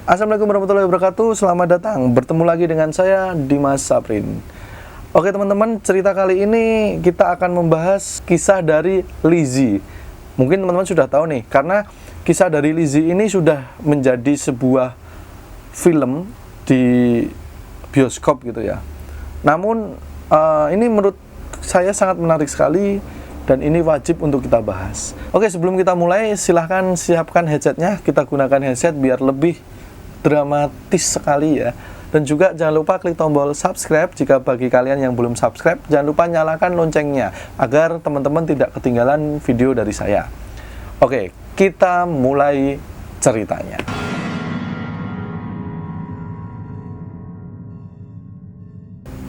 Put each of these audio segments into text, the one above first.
Assalamualaikum warahmatullahi wabarakatuh. Selamat datang, bertemu lagi dengan saya Dimas Saprin. Oke teman-teman, cerita kali ini kita akan membahas kisah dari Lizzy. Mungkin teman-teman sudah tahu nih, karena kisah dari Lizzy ini sudah menjadi sebuah film di bioskop gitu ya. Namun ini menurut saya sangat menarik sekali dan ini wajib untuk kita bahas. Oke, sebelum kita mulai, silahkan siapkan headsetnya. Kita gunakan headset biar lebih dramatis sekali ya. Dan juga jangan lupa klik tombol subscribe jika bagi kalian yang belum subscribe. Jangan lupa nyalakan loncengnya agar teman-teman tidak ketinggalan video dari saya. Oke, kita mulai ceritanya.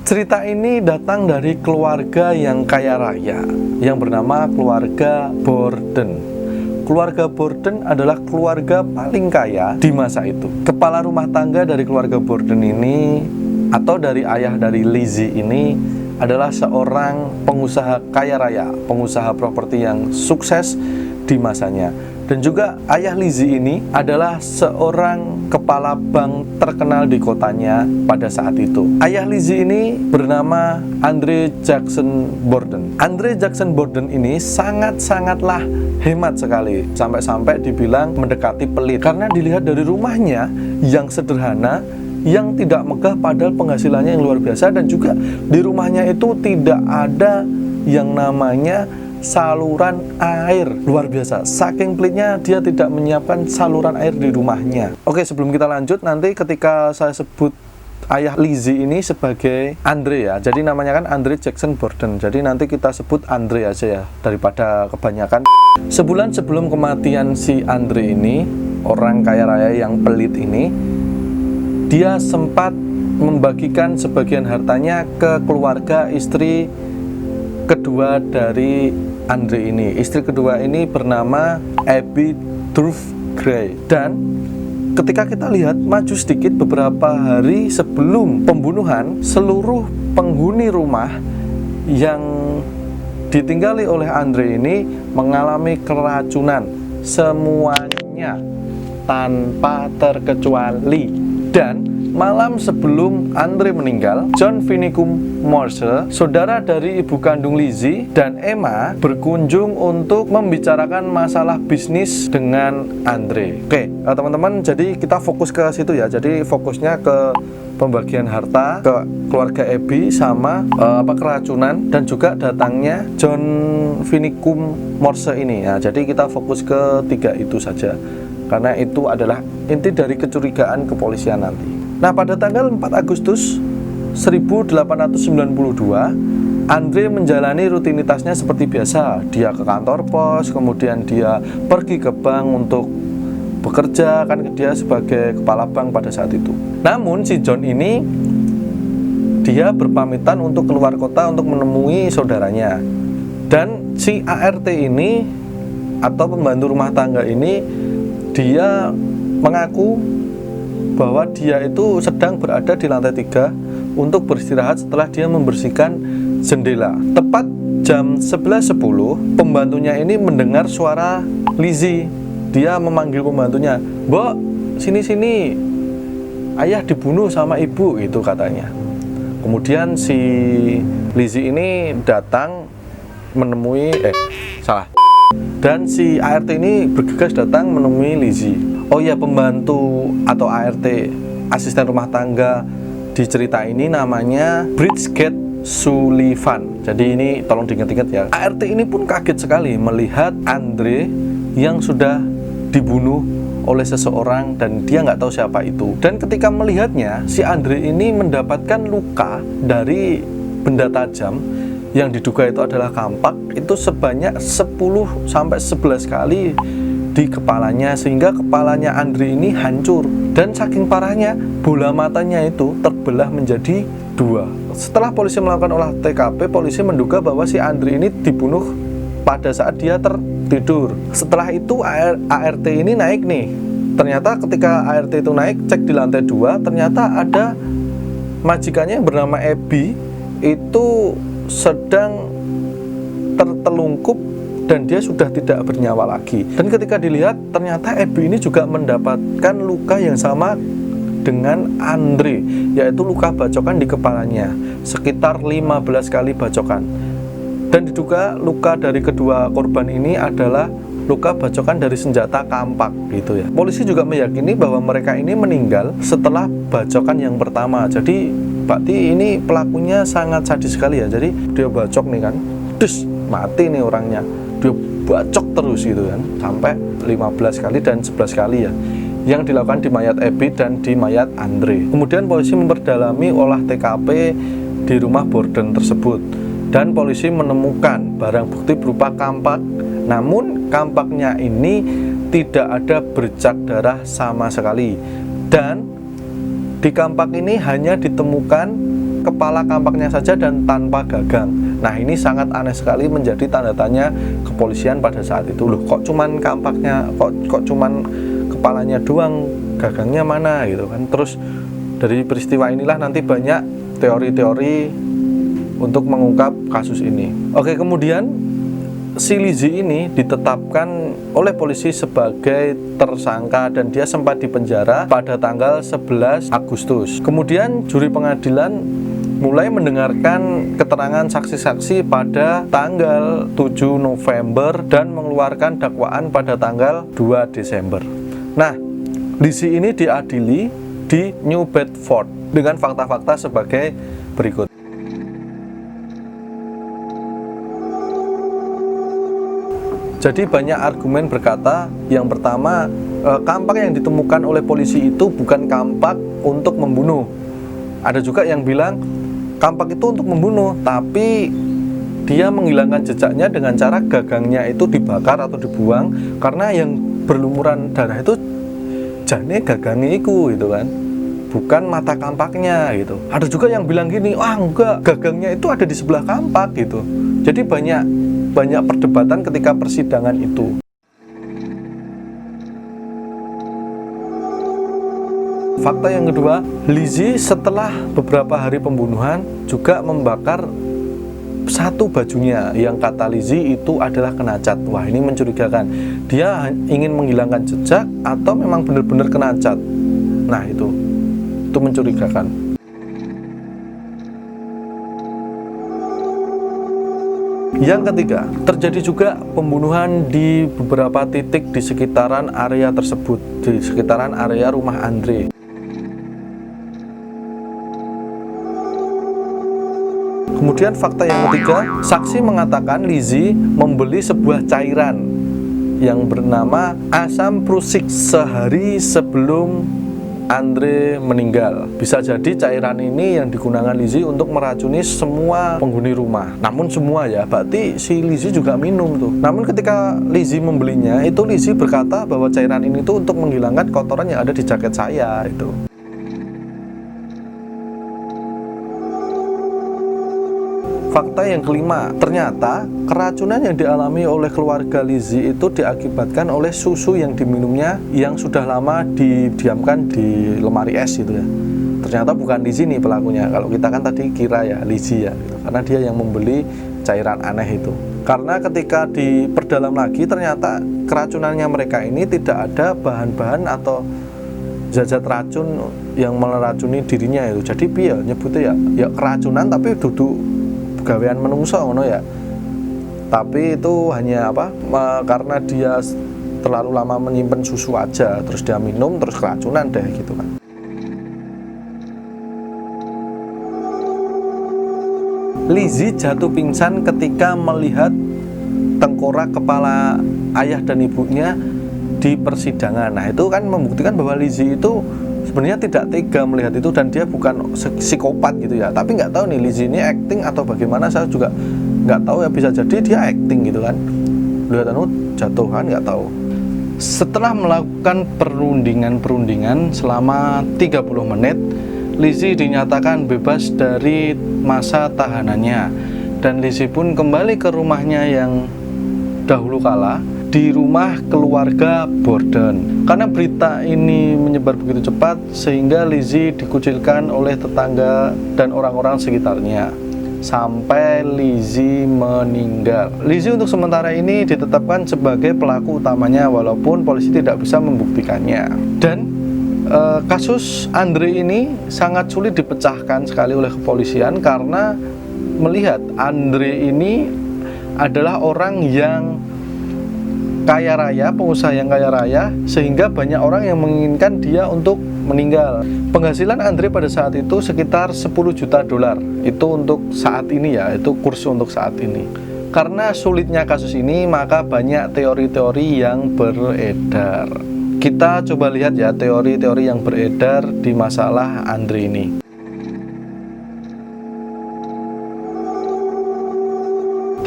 Cerita ini datang dari keluarga yang kaya raya yang bernama keluarga Borden. Keluarga Borden adalah keluarga paling kaya di masa itu. Kepala rumah tangga dari keluarga Borden ini, atau dari ayah dari Lizzy ini, adalah seorang pengusaha kaya raya, pengusaha properti yang sukses di masanya. Dan juga ayah Lizzy ini adalah seorang kepala bank terkenal di kotanya pada saat itu. Ayah Lizzy ini bernama Andre Jackson Borden. Andre Jackson Borden ini sangat-sangatlah hemat sekali, sampai-sampai dibilang mendekati pelit. Karena dilihat dari rumahnya yang sederhana, yang tidak megah padahal penghasilannya yang luar biasa. Dan juga di rumahnya itu tidak ada yang namanya saluran air, luar biasa. Saking pelitnya dia tidak menyiapkan saluran air di rumahnya. Oke, sebelum kita lanjut, nanti ketika saya sebut ayah Lizzy ini sebagai Andre ya, jadi namanya kan Andre Jackson Borden, jadi nanti kita sebut Andre aja ya, daripada kebanyakan. Sebulan sebelum kematian si Andre ini, orang kaya raya yang pelit ini, dia sempat membagikan sebagian hartanya ke keluarga istri kedua dari Andre ini. Istri kedua ini bernama Abby Druff Gray. Dan ketika kita lihat maju sedikit beberapa hari sebelum pembunuhan, seluruh penghuni rumah yang ditinggali oleh Andre ini mengalami keracunan, semuanya tanpa terkecuali. Dan malam sebelum Andre meninggal, John Finicum Morse, saudara dari ibu kandung Lizzy, dan Emma berkunjung untuk membicarakan masalah bisnis dengan Andre. Oke, teman-teman, jadi kita fokus ke situ ya. Jadi fokusnya ke pembagian harta ke keluarga Abby sama keracunan dan juga datangnya John Finicum Morse ini ya. Jadi kita fokus ke tiga itu saja, karena itu adalah inti dari kecurigaan kepolisian nanti. Nah, pada tanggal 4 Agustus 1892, Andre menjalani rutinitasnya seperti biasa. Dia ke kantor pos, kemudian dia pergi ke bank untuk bekerja, kan dia sebagai kepala bank pada saat itu. Namun si John ini, dia berpamitan untuk keluar kota untuk menemui saudaranya. Dan si ART ini, atau pembantu rumah tangga ini, dia mengaku bahwa dia itu sedang berada di lantai 3 untuk beristirahat setelah dia membersihkan jendela. Tepat jam 11.10, pembantunya ini mendengar suara Lizzy. Dia memanggil pembantunya, "Mbok, sini-sini, ayah dibunuh sama ibu," itu katanya. Kemudian si Lizzy ini datang menemui dan si ART ini bergegas datang menemui Lizzy. Oh ya, pembantu atau ART, asisten rumah tangga di cerita ini namanya Bridget Sullivan. Jadi ini tolong diingat-ingat ya. ART ini pun kaget sekali melihat Andre yang sudah dibunuh oleh seseorang dan dia nggak tahu siapa itu. Dan ketika melihatnya, si Andre ini mendapatkan luka dari benda tajam yang diduga itu adalah kampak, itu sebanyak 10-11 kali di kepalanya, sehingga kepalanya Andre ini hancur. Dan saking parahnya, bola matanya itu terbelah menjadi 2. Setelah polisi melakukan olah TKP, polisi menduga bahwa si Andre ini dibunuh pada saat dia tertidur. Setelah itu ART ini naik nih. Ternyata ketika ART itu naik, cek di lantai 2, ternyata ada majikannya yang bernama Abby itu sedang tertelungkup dan dia sudah tidak bernyawa lagi. Dan ketika dilihat, ternyata Abby ini juga mendapatkan luka yang sama dengan Andre, yaitu luka bacokan di kepalanya, sekitar 15 kali bacokan. Dan diduga luka dari kedua korban ini adalah luka bacokan dari senjata kampak gitu ya. Polisi juga meyakini bahwa mereka ini meninggal setelah bacokan yang pertama. Jadi berarti ini pelakunya sangat sadis sekali ya. Jadi dia bacok nih kan, dus, mati nih orangnya. Dia bacok terus gitu kan, sampai 15 kali dan 11 kali ya, yang dilakukan di mayat Abby dan di mayat Andre. Kemudian polisi memperdalami olah TKP di rumah Borden tersebut, dan polisi menemukan barang bukti berupa kampak. Namun kampaknya ini tidak ada bercak darah sama sekali, dan di kampak ini hanya ditemukan kepala kampaknya saja dan tanpa gagang. Nah, ini sangat aneh sekali, menjadi tanda tanya kepolisian pada saat itu. Loh, kok cuman kampaknya, kok cuman kepalanya doang, gagangnya mana gitu kan. Terus dari peristiwa inilah nanti banyak teori-teori untuk mengungkap kasus ini. Oke, kemudian si Lizzy ini ditetapkan oleh polisi sebagai tersangka dan dia sempat dipenjara pada tanggal 11 Agustus. Kemudian juri pengadilan mulai mendengarkan keterangan saksi-saksi pada tanggal 7 November dan mengeluarkan dakwaan pada tanggal 2 Desember. Nah, Lizzy ini diadili di New Bedford dengan fakta-fakta sebagai berikut. Jadi banyak argumen berkata, yang pertama, kampak yang ditemukan oleh polisi itu bukan kampak untuk membunuh. Ada juga yang bilang kampak itu untuk membunuh, tapi dia menghilangkan jejaknya dengan cara gagangnya itu dibakar atau dibuang, karena yang berlumuran darah itu jane gagangnya itu gitu kan, bukan mata kampaknya gitu. Ada juga yang bilang gini, wah enggak, gagangnya itu ada di sebelah kampak gitu. Jadi banyak perdebatan ketika persidangan itu. Fakta yang kedua, Lizzy setelah beberapa hari pembunuhan juga membakar satu bajunya yang kata Lizzy itu adalah kena cat. Wah, ini mencurigakan. Dia ingin menghilangkan jejak atau memang benar-benar kena cat. Nah, itu mencurigakan. Yang ketiga, terjadi juga pembunuhan di beberapa titik di sekitaran area tersebut, di sekitaran area rumah Andre. Kemudian fakta yang ketiga, saksi mengatakan Lizzy membeli sebuah cairan yang bernama asam prusik sehari sebelum Andre meninggal. Bisa jadi cairan ini yang digunakan Lizzy untuk meracuni semua penghuni rumah. Namun semua ya, berarti si Lizzy juga minum tuh. Namun ketika Lizzy membelinya, itu Lizzy berkata bahwa cairan ini tuh untuk menghilangkan kotoran yang ada di jaket saya itu. Fakta yang kelima, ternyata keracunan yang dialami oleh keluarga Lizzy itu diakibatkan oleh susu yang diminumnya yang sudah lama didiamkan di lemari es gitu ya. Ternyata bukan Lizzy nih pelakunya. Kalau kita kan tadi kira ya Lizzy ya, gitu. Karena dia yang membeli cairan aneh itu. Karena ketika diperdalam lagi, ternyata keracunannya mereka ini tidak ada bahan-bahan atau zat-zat racun yang meracuni dirinya itu. Jadi piye nyebutnya ya keracunan tapi duduk gawean menungso ngono ya. Tapi itu hanya karena dia terlalu lama menyimpan susu aja, terus dia minum terus keracunan deh gitu kan. Lizzy jatuh pingsan ketika melihat tengkorak kepala ayah dan ibunya di persidangan. Nah, itu kan membuktikan bahwa Lizzy itu sebenarnya tidak tega melihat itu dan dia bukan psikopat gitu ya. Tapi nggak tahu nih Lizzy ini acting atau bagaimana, saya juga nggak tahu ya, bisa jadi dia acting gitu kan. Lihat jatuh kan, nggak tahu. Setelah melakukan perundingan selama 30 menit, Lizzy dinyatakan bebas dari masa tahanannya dan Lizzy pun kembali ke rumahnya yang dahulu kala, di rumah keluarga Borden. Karena berita ini menyebar begitu cepat sehingga Lizzy dikucilkan oleh tetangga dan orang-orang sekitarnya. sampai Lizzy meninggal. Lizzy untuk sementara ini ditetapkan sebagai pelaku utamanya walaupun polisi tidak bisa membuktikannya. Dan kasus Andre ini sangat sulit dipecahkan sekali oleh kepolisian karena melihat Andre ini adalah orang yang kaya raya, pengusaha yang kaya raya, sehingga banyak orang yang menginginkan dia untuk meninggal. Penghasilan Andre pada saat itu sekitar 10 juta dolar. Itu untuk saat ini ya, itu kurs untuk saat ini. Karena sulitnya kasus ini, maka banyak teori-teori yang beredar. Kita coba lihat ya teori-teori yang beredar di masalah Andre ini.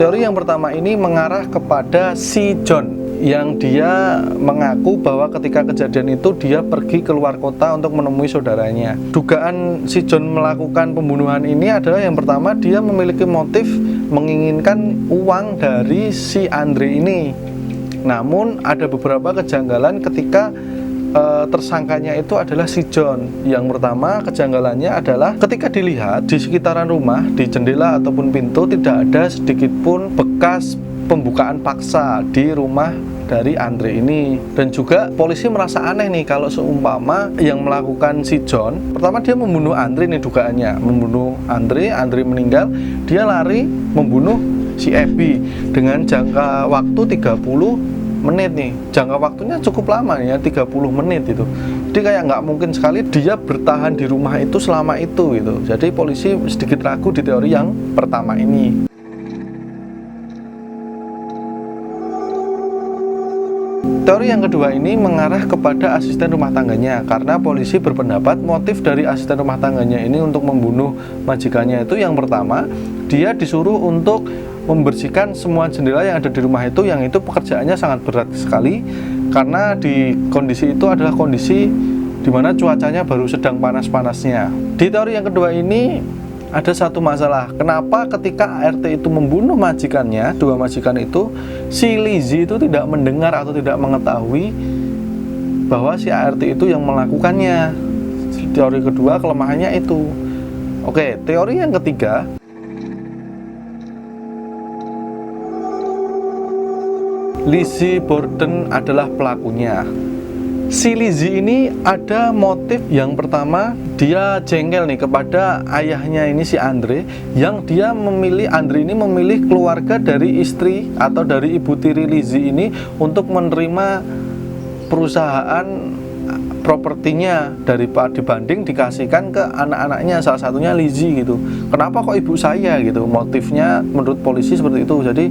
Teori yang pertama ini mengarah kepada si John, yang dia mengaku bahwa ketika kejadian itu dia pergi keluar kota untuk menemui saudaranya. Dugaan si John melakukan pembunuhan ini adalah yang pertama, dia memiliki motif menginginkan uang dari si Andre ini. Namun ada beberapa kejanggalan ketika tersangkanya itu adalah si John. Yang pertama kejanggalannya adalah ketika dilihat di sekitaran rumah, di jendela ataupun pintu tidak ada sedikit pun bekas pembukaan paksa di rumah dari Andre ini. Dan juga polisi merasa aneh nih kalau seumpama yang melakukan si John, pertama dia membunuh Andre nih dugaannya, membunuh Andre meninggal, dia lari membunuh si Abby dengan jangka waktu 30 menit nih. Jangka waktunya cukup lama nih ya, 30 menit itu. Jadi kayak nggak mungkin sekali dia bertahan di rumah itu selama itu gitu. Jadi polisi sedikit ragu di teori yang pertama ini. Teori yang kedua ini mengarah kepada asisten rumah tangganya, karena polisi berpendapat motif dari asisten rumah tangganya ini untuk membunuh majikannya itu yang pertama, dia disuruh untuk membersihkan semua jendela yang ada di rumah itu, yang itu pekerjaannya sangat berat sekali karena di kondisi itu adalah kondisi dimana cuacanya baru sedang panas-panasnya. Di teori yang kedua ini ada satu masalah, kenapa ketika ART itu membunuh majikannya, dua majikan itu, si Lizzy itu tidak mendengar atau tidak mengetahui bahwa si ART itu yang melakukannya. Teori kedua kelemahannya itu. Oke, teori yang ketiga, Lizzy Borden adalah pelakunya. Si Lizzy ini ada motif yang pertama, dia jengkel nih kepada ayahnya ini si Andre, yang dia memilih, Andre ini memilih keluarga dari istri atau dari ibu tiri Lizzy ini untuk menerima perusahaan propertinya dibanding dikasihkan ke anak-anaknya, salah satunya Lizzy gitu. Kenapa kok ibu saya gitu? Motifnya menurut polisi seperti itu. Jadi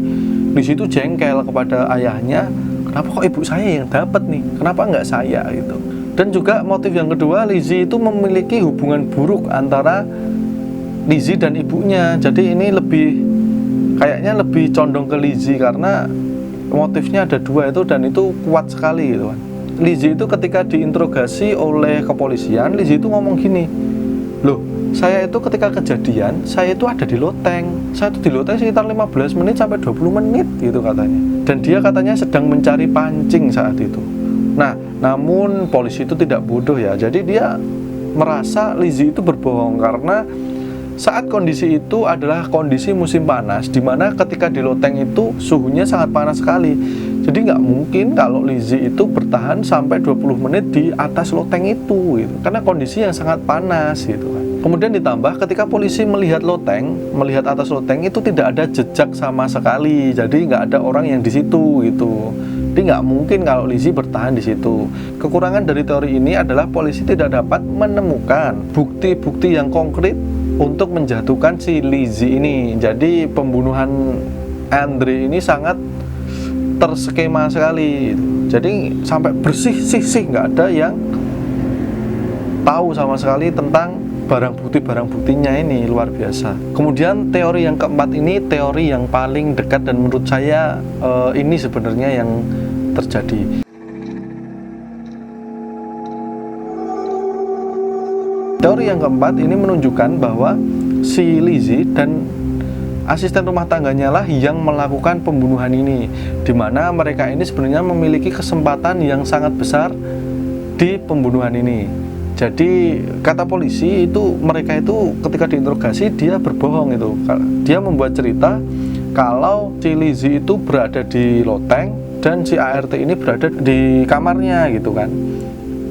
Lizzy itu jengkel kepada ayahnya, kenapa kok ibu saya yang dapat nih, kenapa nggak saya gitu. Dan juga motif yang kedua, Lizzy itu memiliki hubungan buruk antara Lizzy dan ibunya. Jadi ini kayaknya lebih condong ke Lizzy karena motifnya ada dua itu, dan itu kuat sekali gitu kan. Lizzy itu ketika diinterogasi oleh kepolisian, Lizzy itu ngomong gini, loh, saya itu ketika kejadian, saya itu ada di loteng. Saya itu di loteng sekitar 15 menit sampai 20 menit gitu katanya. Dan dia katanya sedang mencari pancing saat itu. Nah, namun polisi itu tidak bodoh ya. Jadi dia merasa Lizzy itu berbohong karena saat kondisi itu adalah kondisi musim panas, dimana ketika di loteng itu suhunya sangat panas sekali. Jadi nggak mungkin kalau Lizzy itu bertahan sampai 20 menit di atas loteng itu gitu. Karena kondisi yang sangat panas gitu kan. Kemudian ditambah ketika polisi melihat atas loteng itu tidak ada jejak sama sekali. Jadi nggak ada orang yang di situ gitu. Jadi nggak mungkin kalau Lizzy bertahan di situ. Kekurangan dari teori ini adalah polisi tidak dapat menemukan bukti-bukti yang konkret untuk menjatuhkan si Lizzy ini. Jadi pembunuhan Andre ini sangat terskema sekali. Jadi sampai bersih nggak ada yang tahu sama sekali tentang barang buktinya ini, luar biasa. Kemudian teori yang keempat ini teori yang paling dekat dan menurut saya ini sebenarnya yang terjadi. Teori yang keempat ini menunjukkan bahwa si Lizzy dan asisten rumah tangganya lah yang melakukan pembunuhan ini, di mana mereka ini sebenarnya memiliki kesempatan yang sangat besar di pembunuhan ini. Jadi kata polisi itu mereka itu ketika diinterogasi dia berbohong itu. Dia membuat cerita kalau si Lizzy itu berada di loteng dan si ART ini berada di kamarnya gitu kan.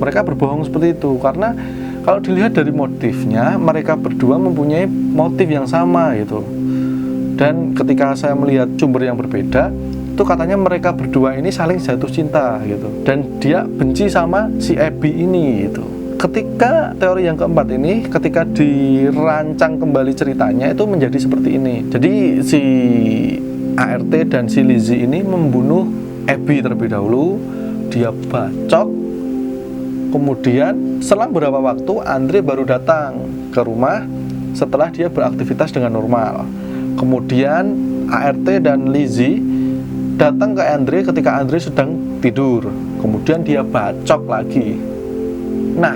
Mereka berbohong seperti itu karena kalau dilihat dari motifnya mereka berdua mempunyai motif yang sama gitu. Dan ketika saya melihat sumber yang berbeda itu katanya mereka berdua ini saling jatuh cinta gitu. Dan dia benci sama si Abby ini gitu. Ketika teori yang keempat ini, ketika dirancang kembali ceritanya itu menjadi seperti ini. Jadi si ART dan si Lizzy ini membunuh Abby terlebih dahulu. Dia bacok. Kemudian selang beberapa waktu Andre baru datang ke rumah setelah dia beraktivitas dengan normal. Kemudian ART dan Lizzy datang ke Andre ketika Andre sedang tidur. Kemudian dia bacok lagi. Nah,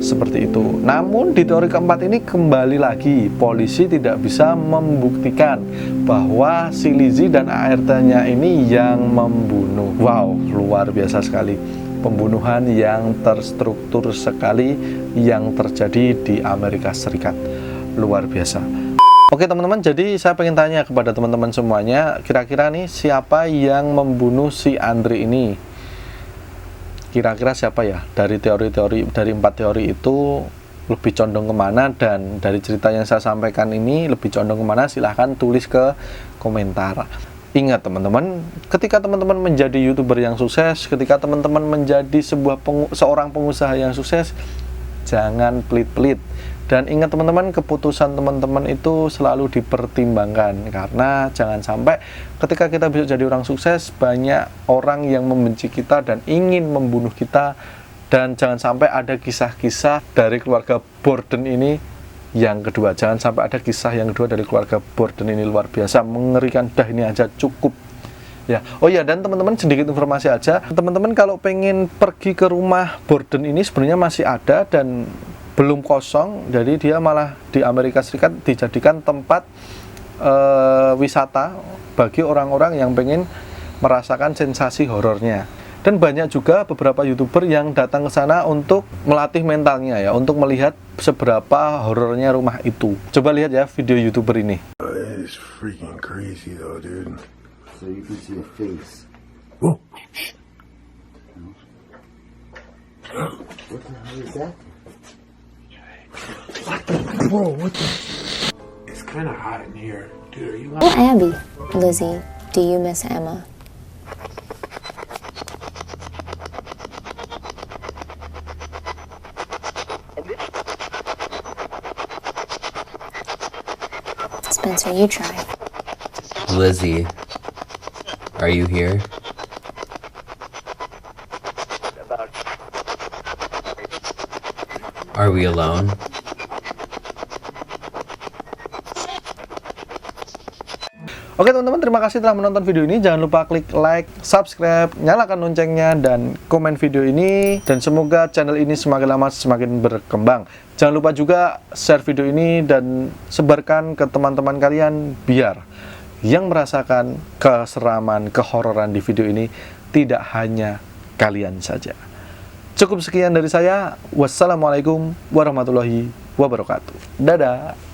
seperti itu. Namun di teori keempat ini kembali lagi polisi tidak bisa membuktikan bahwa si Lizzy dan ART-nya ini yang membunuh. Wow, luar biasa sekali. Pembunuhan yang terstruktur sekali yang terjadi di Amerika Serikat. Luar biasa. Oke teman-teman, jadi saya pengen tanya kepada teman-teman semuanya, kira-kira nih siapa yang membunuh si Andre ini? Kira-kira siapa ya? Dari teori-teori, dari 4 teori itu lebih condong kemana, dan dari cerita yang saya sampaikan ini lebih condong kemana, silahkan tulis ke komentar. Ingat teman-teman, ketika teman-teman menjadi YouTuber yang sukses, ketika teman-teman menjadi seorang pengusaha yang sukses, jangan pelit-pelit. Dan ingat teman-teman, keputusan teman-teman itu selalu dipertimbangkan. Karena jangan sampai ketika kita bisa jadi orang sukses, banyak orang yang membenci kita dan ingin membunuh kita. Dan jangan sampai ada kisah-kisah dari keluarga Borden ini yang kedua. Jangan sampai ada kisah yang kedua dari keluarga Borden ini, luar biasa, mengerikan. Dah ini aja cukup. Ya, oh ya, dan teman-teman sedikit informasi aja. Teman-teman kalau pengen pergi ke rumah Borden ini sebenarnya masih ada dan belum kosong, jadi dia malah di Amerika Serikat dijadikan tempat wisata bagi orang-orang yang pengen merasakan sensasi horornya. Dan banyak juga beberapa YouTuber yang datang ke sana untuk melatih mentalnya ya, untuk melihat seberapa horornya rumah itu. Coba lihat ya video YouTuber ini. It's freaking crazy though, dude. So you can see a face. Whoa. What the hell is that? Bro, what the? It's kind of hot in here, dude. Are you? Oh, Abby. Lizzy, do you miss Emma? Spencer, you try. Lizzy, are you here? Are we alone? Oke teman-teman, terima kasih telah menonton video ini. Jangan lupa klik like, subscribe, nyalakan loncengnya, dan komen video ini. Dan semoga channel ini semakin lama semakin berkembang. Jangan lupa juga share video ini dan sebarkan ke teman-teman kalian, biar yang merasakan keseraman, kehororan di video ini tidak hanya kalian saja. Cukup sekian dari saya. Wassalamualaikum warahmatullahi wabarakatuh. Dadah.